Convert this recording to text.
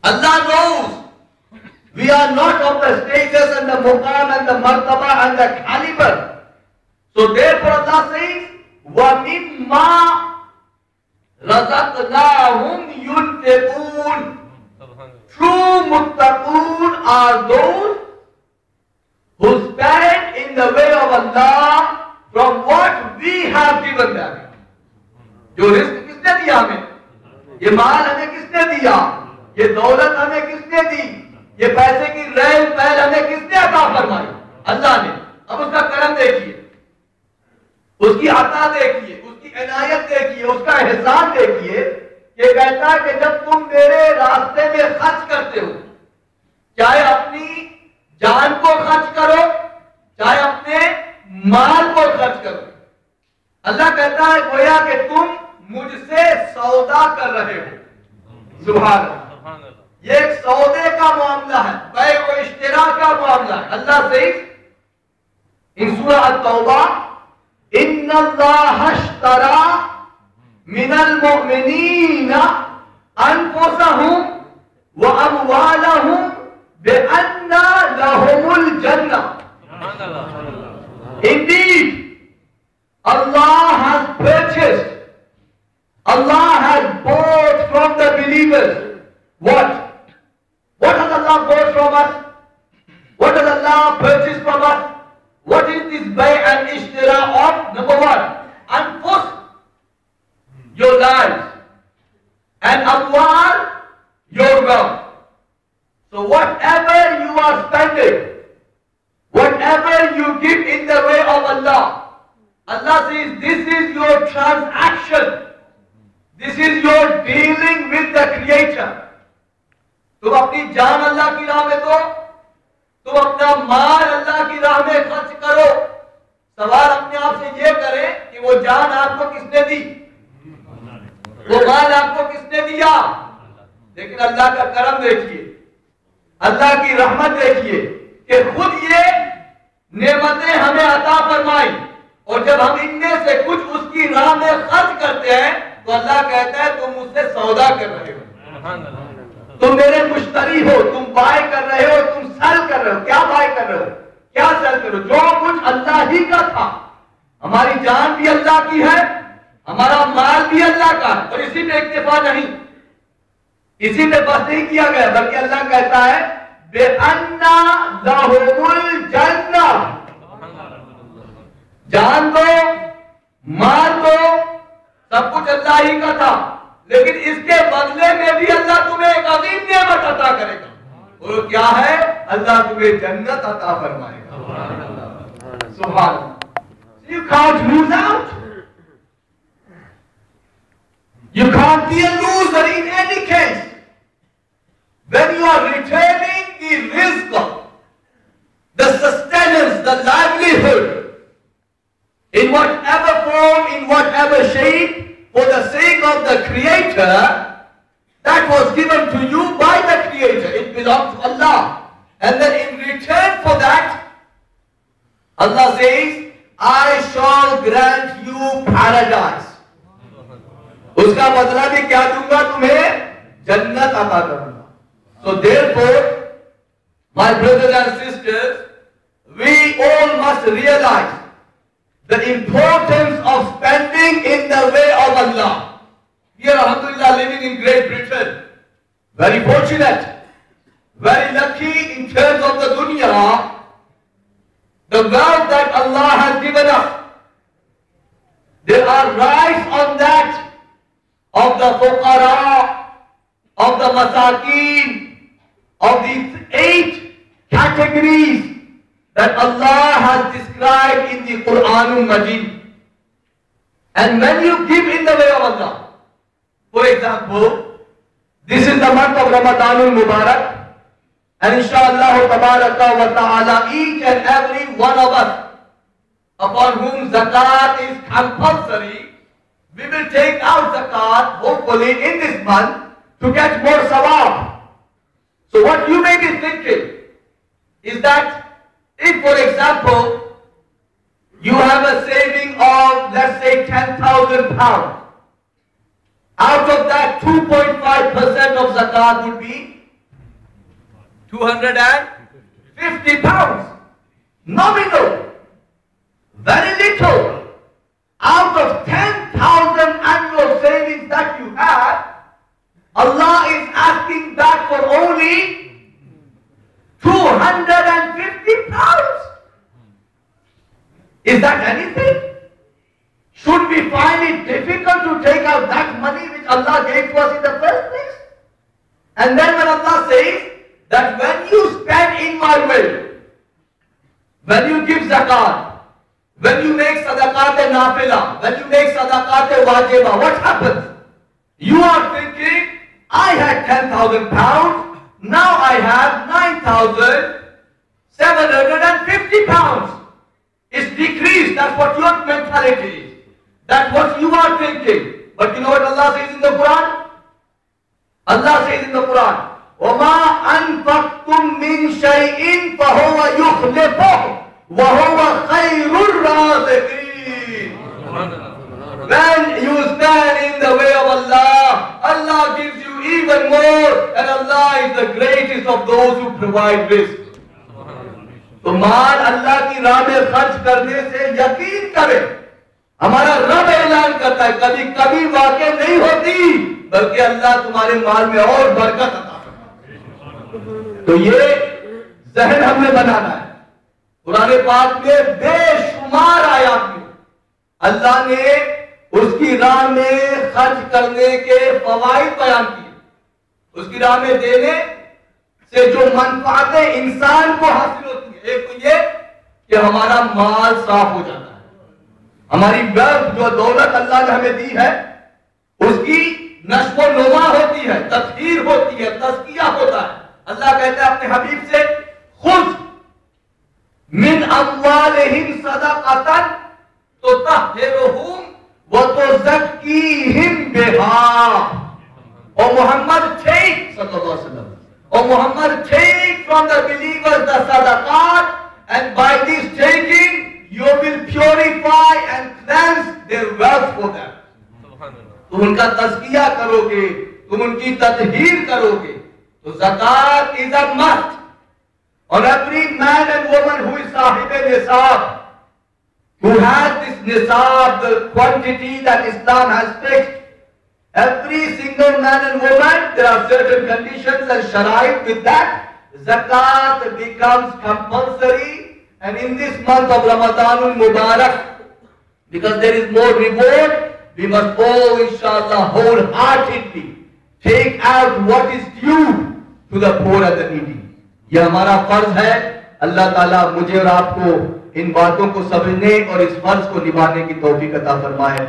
Allah knows we are not of the status and the muqam and the martaba and the caliber. So therefore Allah says, وَمِمَّا رَزَقْنَاهُمْ يُنْفِقُونَ. True muttaqoon are those who stand in the way of Allah from what we have given them. जो risk किसने दिया हमें? ये माल हमें किसने दिया? ये दौलत हमें किसने दी? ये पैसे की रेल पैल हमें किसने अता फरमाई? अल्लाह ने। अब उसका करम देखिए, उसकी अता देखिए, उसकी इनायत देखिए, उसका एहसान देखिए। ये कहता है कि जब तुम मेरे रास्ते में खर्च करते हो, चाहे अपनी जान को खर्च करो, चाहे अपने माल को खर्च करो, अल्लाह कहता है गोया कि तुम मुझसे सौदा कर रहे हो। सुभान अल्लाह। ये एक सौदे का मामला है, बै व इश्तिरा का मामला है। अल्लाह से इन सूरह अत-तौबा, इन्नल्लाह अश्तरा मिनल मुमिनीना अनफुसहुम व अमवालहुम बिअन्ना लहुमुल जन्नह। Indeed, Allah has purchased, Allah has bought from the believers. What? What has Allah bought from us? What does Allah purchase from us? What is this bay and ishtira of? Number one, anfus, your lives, and amwal, your wealth. So whatever you are spending, whatever you give in the way of Allah, Allah says this is your transaction, this is your dealing with the Creator. तुम अपनी जान अल्लाह की राह में दो, तुम अपना माल अल्लाह की राह में खर्च करो। सवाल अपने आप से ये करें कि वो जान आपको किसने दी, वो माल आपको किसने दिया। लेकिन अल्लाह का करम देखिए, अल्लाह की रहमत देखिए कि खुद ये नेमतें हमें अता फरमाई, और जब हम इनमें से कुछ उसकी राह में खर्च करते हैं तो अल्लाह कहता है तुम मुझसे सौदा कर रहे हो, तुम मेरे मुश्तरी हो, तुम बाय कर रहे हो, तुम सेल कर रहे हो। क्या बाय कर रहे हो, क्या सेल कर रहे हो? जो कुछ अल्लाह ही का था। हमारी जान भी अल्लाह की है, हमारा माल भी अल्लाह का है। और इसी में इक्तिफा नहीं, इसी में बस नहीं किया गया, बल्कि अल्लाह कहता है बेअन्ना लहुमुल जन्नह। जान दो, माल दो, सब कुछ अल्लाह ही का था, लेकिन इसके बदले में भी अल्लाह तुम्हें एक अजीम नेमत अता करेगा। और क्या है? अल्लाह तुम्हें जन्नत अता फरमाएगा। सुभान अल्लाह। You can't lose out. You can't be a loser in any case. When you are returning the rizq, the sustenance, the livelihood, in whatever form, in whatever shape, for the sake of the Creator, that was given to you by the Creator. It belongs to Allah. And then in return for that, Allah says, I shall grant you paradise. उसका बदला भी क्या दूंगा तुम्हें? जन्नत अता करूंगा. So therefore, my brothers and sisters, we all must realize the importance of spending in the way of Allah. We are, alhamdulillah, living in Great Britain. Very fortunate, very lucky in terms of the dunya, the wealth that Allah has given us. There are rights on that of the fuqara, of the masakin, of these 8 categories that Allah has described in the Quranul Majid. And when you give in the way of Allah, for example, this is the month of Ramadanul Mubarak, and inshallah tabaraka wa ta'ala, each and every one of us upon whom zakat is compulsory, we will take out zakat hopefully in this month to get more sawab. So what you may be thinking is that if, for example, you have a saving of, let's say, 10,000 pounds, out of that 2.5% of zakat would be 250 pounds. Nominal. Very little. Out of 10,000 annual savings that you have, Allah is asking back for only 250 pounds. Is that anything? Should we find it difficult to take out that money which Allah gave to us in the first place? And then when Allah says that when you spend in my way, when you give zakat, when you make sadaqat-e-nafila, when you make sadaqat-e-wajiba, what happens? You are thinking, I had 10,000 pounds, now I have 9,750 pounds. It's decreased, that's what your mentality is. That's what you are thinking. But you know what Allah says in the Quran? Allah says in the Quran, وَمَا أَنفَقْتُم مِّن شَيْءٍ فَهُوَ يُخْلِفُهُ وَهُوَ خَيْرُ الرَّازِقِينَ. When you stand in the way of Allah, Allah gives you even more, and Allah is the greatest of those who provide risk. तो माल अल्लाह की राह में खर्च करने से यकीन करें, हमारा रब ऐलान करता है कभी कभी वाक़ई नहीं होती, बल्कि अल्लाह तुम्हारे माल में और बरकत अता करता है। तो ये जहन हमें बनाना है। कुरान पाक में बेशुमार आयात में अल्लाह ने उसकी राह में खर्च करने के फवाइद बयान किए। उसकी राह में देने से जो मनफातें इंसान को हासिल होती है, एक तो ये कि हमारा माल साफ हो जाता है, हमारी वेल्थ जो दौलत अल्लाह ने हमें दी है उसकी नश्व नुमा होती है, तस्हीर होती है, तज़किया होता है। अल्लाह कहता है अपने हबीब से, खुद मिन अम्वालिहिम सदक़तन तुतहिरुहुम व तुज़क्कीहिम बिहा। O Muhammad, take, sallallahu alaihi wasallam, O Muhammad, take from the believers the sadaqat, and by this taking you will purify and cleanse their wealth for them. तुम उनका तज़किया करोगे, तुम उनकी तत्हीर करोगे, तो ज़कात is a must on every man and woman who is sahib nisab, who has this nisab, the quantity that Islam has fixed. Every single man and woman, there are certain conditions and sharait. With that, zakat becomes compulsory, and in this month of Ramadanul Mubarak, because there is more reward, we must all inshallah wholeheartedly take out what is due to the poor and the needy. यह हमारा फर्ज है। अल्लाह ताला मुझे और आपको इन बातों को समझने और इस फर्ज को निभाने की तौफीक अता फरमाए।